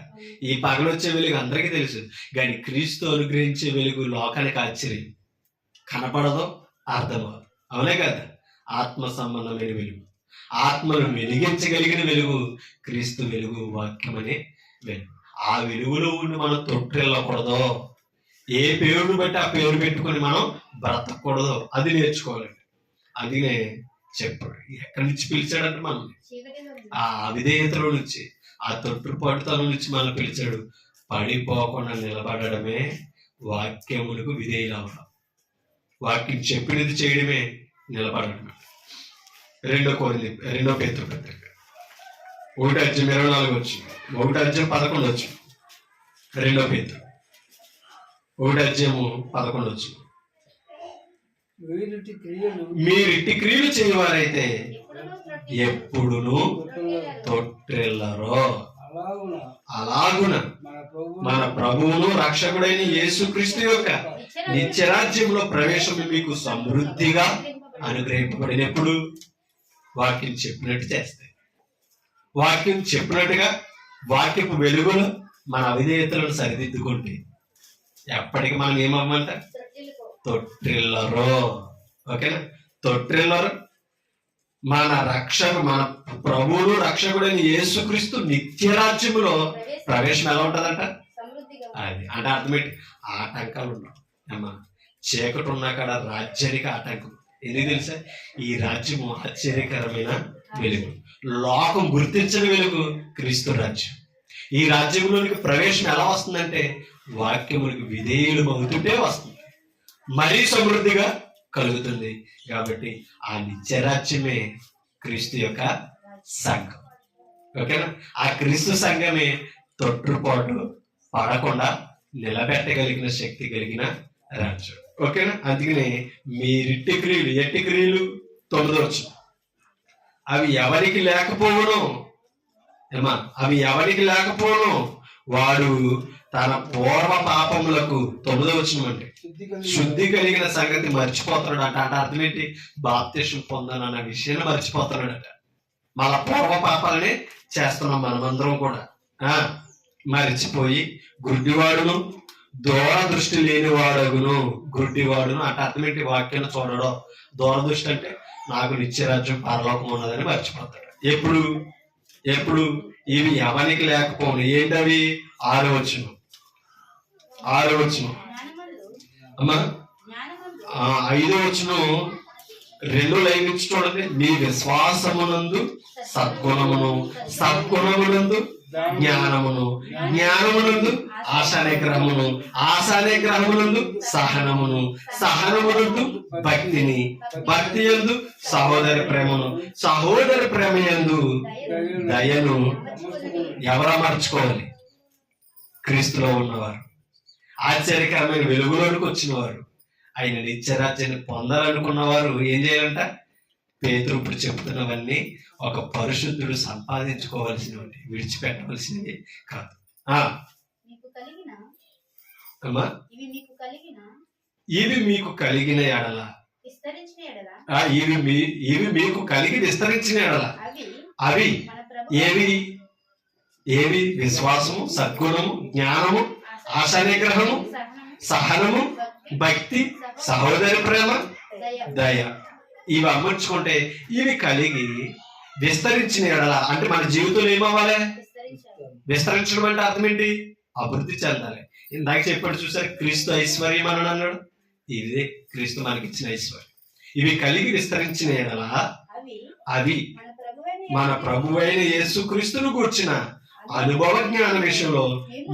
[SPEAKER 1] ఈ పగలొచ్చే వెలుగు అందరికీ తెలుసు. కానీ క్రీస్తు అనుగ్రహించే వెలుగు లోకానికి ఆశ్చర్యం. కనపడదో, అర్థమవుదు. అవునే కదా? ఆత్మ సంబంధమైన వెలుగు, ఆత్మను వెలిగించగలిగిన వెలుగు క్రీస్తు వెలుగు, వాక్యం అనే వెలుగు. ఆ వెలుగులో ఉండి మనం తొట్టిల్లకూడదు. ఏ పేరును బట్టి ఆ పేరు పెట్టుకొని మనం బ్రతకూడదు. అది నేర్చుకోవాలండి. అదినే చెప్పాడు. ఎక్కడి నుంచి పిలిచాడంటే మనం ఆ అవిధేయతలో నుంచి, ఆ తొట్టుపాటుతనం నుంచి మనం పిలిచాడు. పడిపోకుండా నిలబడమే వాక్యములకు విధేయులు అవడం. వాక్యం చెప్పినది చేయడమే నిలబడడం. రెండో పేతురు పత్రిక 1:24 వచ్చింది, 1:11 వచ్చింది. రెండో పేతురు 1:11 వచ్చింది. మీరు ఇట్టి క్రియలు చేయవారైతే ఎప్పుడును తొట్టిల్లరో, అలాగున మన ప్రభువును రక్షకుడైన యేసుక్రీస్తు యొక్క నిత్యరాజ్యంలో ప్రవేశం మీకు సమృద్ధిగా అనుగ్రహింపబడినప్పుడు వాక్యం చెప్పినట్టు చేస్తాయి. వాక్యం చెప్పినట్టుగా వాక్యపు వెలుగులో మన అవిధేయతలను సరిదిద్దుకుంటే ఎప్పటికి మనం ఏమవ్వమంట? తొట్టిల్లరో. ఓకేనా? తొట్టిల్లరు. మన ప్రభువును రక్షకుడైన యేసుక్రీస్తు నిత్యరాజ్యములో ప్రవేశం ఎలా ఉంటదంట? అది అంటే అర్థమేంటి? ఆటంకాలు ఉండవు అమ్మా. చీకటి ఉన్నా కాడ రాజ్యానికి ఆటంకం. ఎందుకు తెలుసా? ఈ రాజ్యము ఆశ్చర్యకరమైన వెలుగు, లోకం గుర్తించిన వెలుగు క్రీస్తు రాజ్యం. ఈ రాజ్యంలోనికి ప్రవేశం ఎలా వస్తుందంటే వాక్యమునికి విధేయులు అవుతుంటే వస్తుంది, మరీ సమృద్ధిగా కలుగుతుంది. కాబట్టి ఆ నిత్యరాజ్యమే క్రీస్తు యొక్క సంఘం. ఓకేనా? ఆ క్రీస్తు సంఘమే తొట్టుపాటు పడకుండా నిలబెట్టగలిగిన శక్తి కలిగిన రాజ్యం. ఓకేనా? అందుకనే మీరిట్టి క్రియలు, ఎట్టి క్రియలు 9 వచనం, అవి ఎవరికి లేకపోవును ఏమా, అవి ఎవరికి లేకపోను వాడు తన పూర్వ పాపములకు 9వ వచనం అంటే శుద్ధి కలిగిన సంగతి మర్చిపోతున్నాడు అంట. అంటే అర్థం ఏంటి? బాప్తిసం పొందానన్న విషయాన్ని మర్చిపోతున్నాడట. మళ్ళా పూర్వ పాపాలనే చేస్తున్నాం మనమందరం కూడా. మర్చిపోయి గుడ్డివాడును దూరదృష్టి లేనివాడగును. గుడ్డివాడును అంటే అర్థం ఏంటి? వాక్యాన్ని చూడడం. దూరదృష్టి అంటే నాకు నిత్యరాజ్యం పరలోకం ఉన్నదని మర్చిపోతాడు. ఎప్పుడు ఇవి ఎవరికి లేకపోను. ఏంటవి? 6వ వచనం అమ్మా. 5వ వచనం 2 లైన్ నుంచి చూడండి. మీ విశ్వాసమునందు సద్గుణమును, సద్గుణమునందు జ్ఞానమును, జ్ఞానమునందు ఆశానిగ్రహమును, ఆశానిగ్రహమునందు సహనమును, సహనమునందు భక్తిని, భక్తి యందు సహోదరి ప్రేమను, సహోదరి ప్రేమ యందు దయను. ఎవరు అమర్చుకోవాలి? క్రీస్తులో ఉన్నవారు, ఆశ్చర్యకరమైన వెలుగులోనికి వచ్చిన వారు, ఆయన నిత్యరాజ్యాన్ని పొందాలనుకున్నవారు ఏం చేయాలంట? పేతురు ఇప్పుడు చెప్తున్నవన్నీ ఒక పరిశుద్ధుడు సంపాదించుకోవాల్సినవి, విడిచిపెట్టవలసినవి కాదు. అమ్మా, ఇవి మీకు కలిగిన ఎడల, ఇవి మీకు కలిగి విస్తరించిన ఎడల, అవి ఏవి? విశ్వాసము, సద్గుణము, జ్ఞానము, ఆశానిగ్రహము, సహనము, భక్తి, సహోదరి ప్రేమ, దయ. ఇవి అమర్చుకుంటే ఇవి కలిగి విస్తరించిన ఎడల అంటే మన జీవితంలో ఏమవ్వాలి? విస్తరించడం అంటే అర్థం ఏంటి? అభివృద్ధి చెందాలి. ఇందాక చెప్పాడు చూసారు, క్రీస్తు ఐశ్వర్యం అని అన్నాడు. ఇదే క్రీస్తు మనకిచ్చిన ఐశ్వర్యం. ఇవి కలిగి విస్తరించిన ఎడల అవి మన ప్రభువైన యేసుక్రీస్తును కూర్చిన అనుభవ జ్ఞాన విషయంలో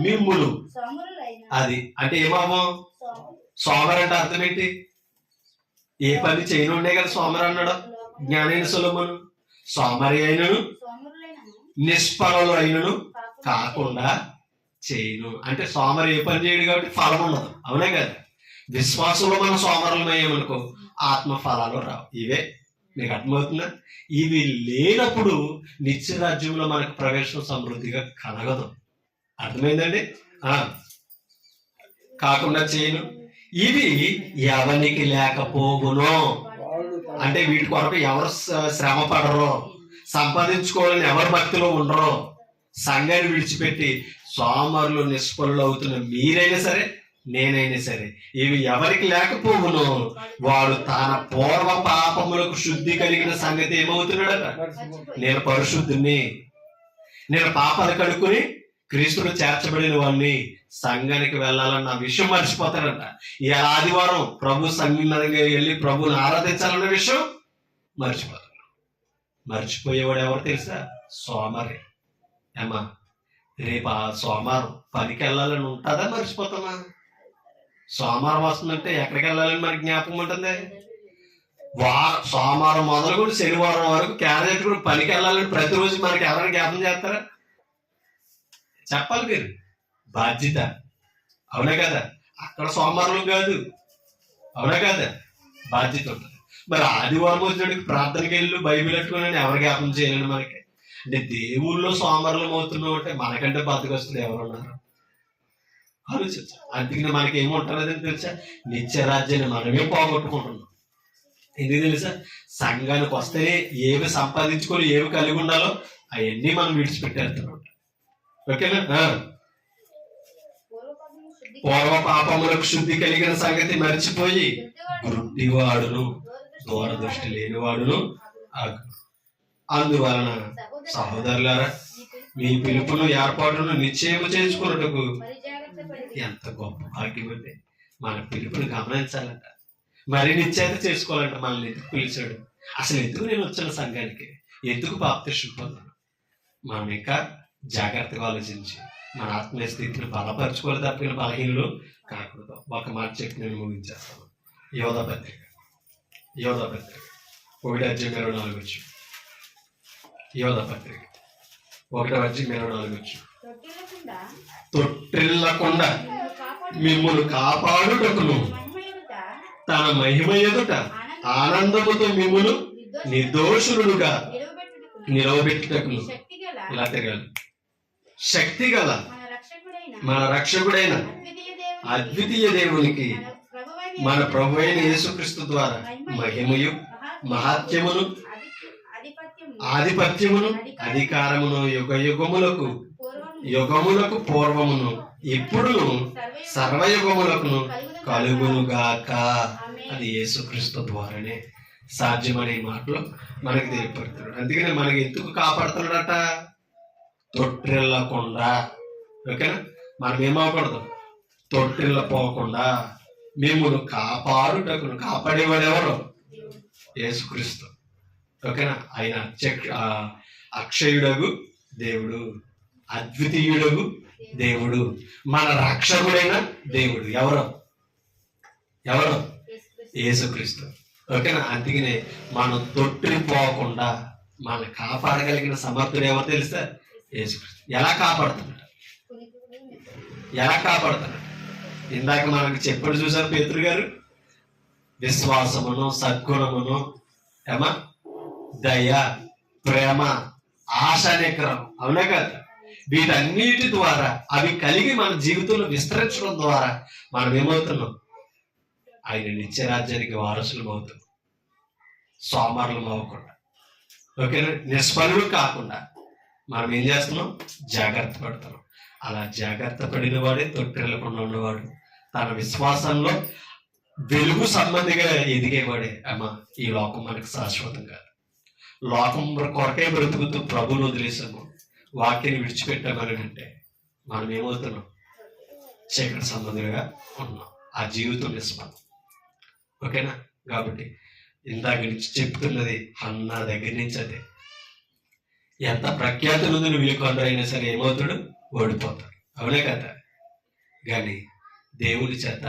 [SPEAKER 1] మిమ్ములు. అది అంటే ఏమవ్వం? సోమరు అంటే అర్థం ఏంటి? ఏ పని చేయనుండే కదా సోమరు అన్నాడు జ్ఞానైన సొలొమోను. సోమరి అయినను నిష్ఫలలు అయినను కాకుండా చేయను అంటే సోమరి ఏ పని చేయడు కాబట్టి ఫలం ఉండదు. అవునే కదా? విశ్వాసంలో మనం సోమరులమయ్యామనుకో ఆత్మ ఫలాలు రావు. ఇవే మీకు అర్థమవుతుందా? ఇవి లేనప్పుడు నిత్యరాజ్యంలో మనకు ప్రవేశం సమృద్ధిగా కలగదు. అర్థమైందండి? కాకుండా చేయను. ఇవి ఎవరికి లేకపోవునో అంటే వీటి కొరకు ఎవరు శ్రమ పడరో, సంపాదించుకోవాలని ఎవరు భక్తిలో ఉండరో, సంఘాన్ని విడిచిపెట్టి సోమరులు నిష్ఫలులు అవుతున్న మీరైనా సరే, నేనైనా సరే, ఇవి ఎవరికి లేకపోవునో వాడు తన పూర్వ పాపములకు శుద్ధి కలిగిన సంగతి ఏమవుతున్నాడట? నేను పరిశుద్ధుని, నేను పాపాలు కడుక్కుని క్రీస్తుడు చేర్చబడిన వాడిని, సంఘానికి వెళ్ళాలన్న విషయం మర్చిపోతాడంట. ఈ ఆదివారం ప్రభు సన్నిధికి వెళ్ళి ప్రభుని ఆరాధించాలన్న విషయం మర్చిపోతాడు. మర్చిపోయేవాడు ఎవరు తెలుసా? సోమరి. ఏమా, రేపు ఆ సోమవారం పనికి వెళ్ళాలని ఉంటుందా? మర్చిపోతామా? సోమవారం వస్తుందంటే ఎక్కడికి వెళ్ళాలని మనకి జ్ఞాపకం ఉంటుంది? సోమవారం మొదలుకొని శనివారం వరకు క్యారెట్ కూడా పనికి వెళ్ళాలని ప్రతిరోజు మనకి ఎవరైనా జ్ఞాపకం చేస్తారా? చెప్పాలి మీరు, బాధ్యత. అవునా కదా? అక్కడ సోమవారం కాదు, అవునా కదా? బాధ్యత ఉంటుంది. మరి ఆదివారం వచ్చినడికి ప్రార్థనకి వెళ్ళు బైబిల్ పెట్టుకుని ఎవరు జ్ఞాపకం చేయాలండి మనకి? అంటే దేవుళ్ళలో సోమవారం అవుతున్నావు అంటే మనకంటే బతికొస్తుంది ఎవరున్నారు? ఆలోచించు. అందుకని మనకి ఏముంటున్నదని తెలుసా? నిత్యరాజ్యాన్ని మనమే పోగొట్టుకుంటున్నాం. ఎందుకు తెలుసా? సంఘానికి వస్తేనే ఏమి సంపాదించుకొని ఏమి కలిగి ఉండాలో అవన్నీ మనం విడిచిపెట్టేస్తున్నాం. ఓకేనా? పూర్వ పాపములకు శుద్ధి కలిగిన సంగతి మర్చిపోయి గుడ్డివాడును దూరదృష్టి లేనివాడును అందువలన సహోదరులారా, మీ పిలుపును ఏర్పాటును నిశ్చయము చేసుకున్నట్టుకు ఎంత గొప్ప భాగ్యం అంటే మన పిలుపుని గమనించాలంట, మరి నిశ్చయిత చేసుకోవాలంట. మనల్ని ఎందుకు పిలిచాడు? అసలు ఎందుకు నేను వచ్చిన సంఘానికి? ఎందుకు బాప్తిస్మం పొందాను? మనం ఇంకా జాగ్రత్తగా ఆలోచించి మన ఆత్మీయ స్థితిని బలపరచుకోవాలి తప్పిన బలహీనలు కాకూడదు. ఒక మాట చెప్పి నేను ముగించేస్తాను. యోధ పత్రిక 1:24 యోధ పత్రిక 1:24 తొట్టిల్లకుండా మిమ్మల్ని కాపాడుటకును తన మహిమ ఎదుట ఆనందముతో మిమ్మల్ని నిర్దోషులుగా నిలవబెట్టుటకును ఇలా తిరగాలి. శక్తి గల మన రక్షకుడైన అద్వితీయ దేవునికి మన ప్రభు అయిన యేసుక్రీస్తు ద్వారా మహిమయు మహాత్యమును ఆధిపత్యమును అధికారమును యుగములకు పూర్వమును ఇప్పుడు సర్వయుగములకు కలుగునుగాక. అది యేసుక్రీస్తు ద్వారానే సాధ్యమనే మాటలు మనకి తెలియపడుతున్నాడు. అందుకని మనకి ఎందుకు కాపాడుతున్నాడట? తొట్టిల్లకుండా. ఓకేనా? మనం ఏమవకూడదు, తొట్టిల్ల పోకుండా మిమ్మల్ని కాపాడుటకును. కాపాడేవాడు ఎవరు? యేసుక్రీస్తు. ఓకేనా? ఆయన అక్షయుడగు దేవుడు, అద్వితీయుడగు దేవుడు, మన రక్షకుడైన దేవుడు. ఎవరు? యేసుక్రీస్తు. ఓకేనా? అందుకనే మనం తొట్టిపోకుండా మనం కాపాడగలిగిన సమర్థుడు ఎవరు తెలుసా? యేసుక్రీస్తు. ఎలా కాపాడుతున్నాడు? ఇందాక మనకు చెప్పాడు, చూసారు పేతురు గారు? విశ్వాసమును, సద్గుణమును, దయ, ప్రేమ, ఆశ నిగ్రహం. అవునా కదా? వీటన్నిటి ద్వారా అవి కలిగి మన జీవితంలో విస్తరించడం ద్వారా మనం ఏమవుతున్నాం? ఆయన నిత్యరాజ్యానికి వారసులం అవుతున్నాం. సోమవారం అవ్వకుండా, ఓకేనా? నిష్ఫలుడు కాకుండా మనం ఏం చేస్తున్నాం? జాగ్రత్త పడుతున్నాం. అలా జాగ్రత్త పడిన వాడే తొట్టిల్లకుండా ఉన్నవాడు, తన విశ్వాసంలో వెలుగు సంబంధిగా ఎదిగేవాడే. ఈ లోకం మనకు శాశ్వతం కాదు. లోకం కొరకే బ్రతుకుతూ ప్రభువును వదిలేసాము, వాక్యాన్ని విడిచిపెట్టామని అంటే మనం ఏమవుతున్నాం? చీకటి సంబంధిగా ఉన్నాం. ఆ జీవితం నిస్పందం. ఓకేనా? కాబట్టి ఇందాక నుంచి చెప్తున్నది హన్నా దగ్గర నుంచి అదే. ఎంత ప్రఖ్యాతి నుండి వీలుకొండరు అయినా సరే ఏమవుతాడు? ఓడిపోతాడు. అవునే కదా? కానీ దేవుని చేత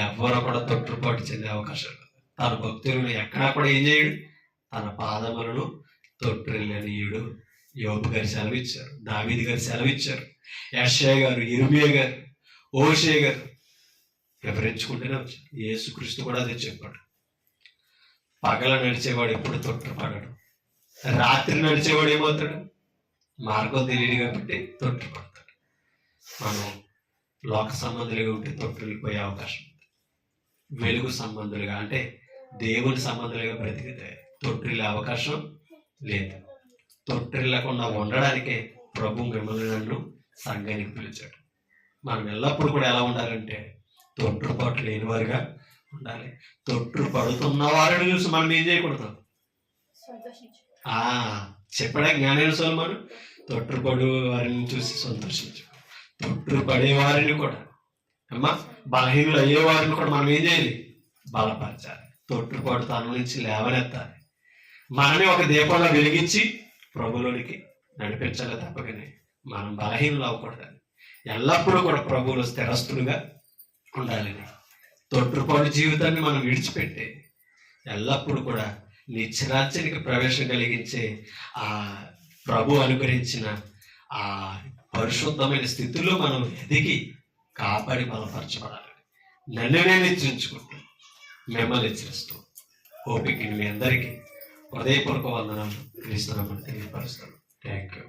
[SPEAKER 1] ఎవరు కూడా తొట్టుపాటు చెందే అవకాశం లేదు. తన భక్తులను ఎక్కడా కూడా ఏం చేయడు? తన పాదములను తొట్టిల్లనీయుడు. యోబు గారు సెలవిచ్చారు, దావీదు గారు సెలవిచ్చారు, యెషయా గారు, ఇర్మియా గారు, ఓషే గారు వివరించుకుంటూనే వచ్చారు. యేసుక్రీస్తు కూడా అదే చెప్పాడు. పగల నడిచేవాడు ఎప్పుడు తొట్టుపడడు, రాత్రి నడిచేవాడు ఏమవుతాడు? మార్గం తెలియదు కాబట్టి తొట్టుపడతాడు. మనం లోక సంబంధులుగా ఉంటే తొట్టుపోయే అవకాశం ఉంది. వెలుగు సంబంధులుగా అంటే దేవుని సంబంధులుగా బ్రతికితే తొట్టిల్లే అవకాశం లేదు. తొట్టిల్లకుండా ఉండడానికే ప్రభు మిమ్మల్ని నన్ను సంఘానికి పిలిచాడు. మనం ఎల్లప్పుడూ కూడా ఎలా ఉండాలంటే తొట్టుపాటు లేని వారుగా ఉండాలి. తొట్టు పడుతున్న వారిని చూసి మనం ఏం చేయకూడదు? చెప్పడా జ్ఞానేశ్వర సొలొమోను? తొట్టుపడు వారిని చూసి సంతోషించు. తొట్టు పడే వారిని కూడా బలహీనులు అయ్యే వారిని కూడా మనం ఏం చేయాలి? బలపరచాలి. తొట్టుపాటు తన నుంచి లేవనెత్తాలి. మనమే ఒక దీపంలో వెలిగించి ప్రభులోనికి నడిపించాలి తప్పకనే మనం బలహీనులు అవ్వకూడదని. ఎల్లప్పుడూ కూడా ప్రభువులో స్థిరస్తులుగా ఉండాలని. తొట్టుపాటు జీవితాన్ని మనం విడిచిపెట్టే ఎల్లప్పుడూ కూడా నిత్యరాజ్యానికి ప్రవేశం కలిగించే ఆ ప్రభు అనుగ్రహించిన ఆ పరిశుద్ధమైన స్థితిలో మనం ఎదిగి కాపాడి బలపరచబడాలి. నన్ను నేను హెచ్చరించుకుంటూ మిమ్మల్ని హెచ్చరిస్తూ ఓపిక మీ అందరికీ హృదయపూర్వక వందనాలు క్రీస్తునామని తెలియపరుస్తాను. Thank you.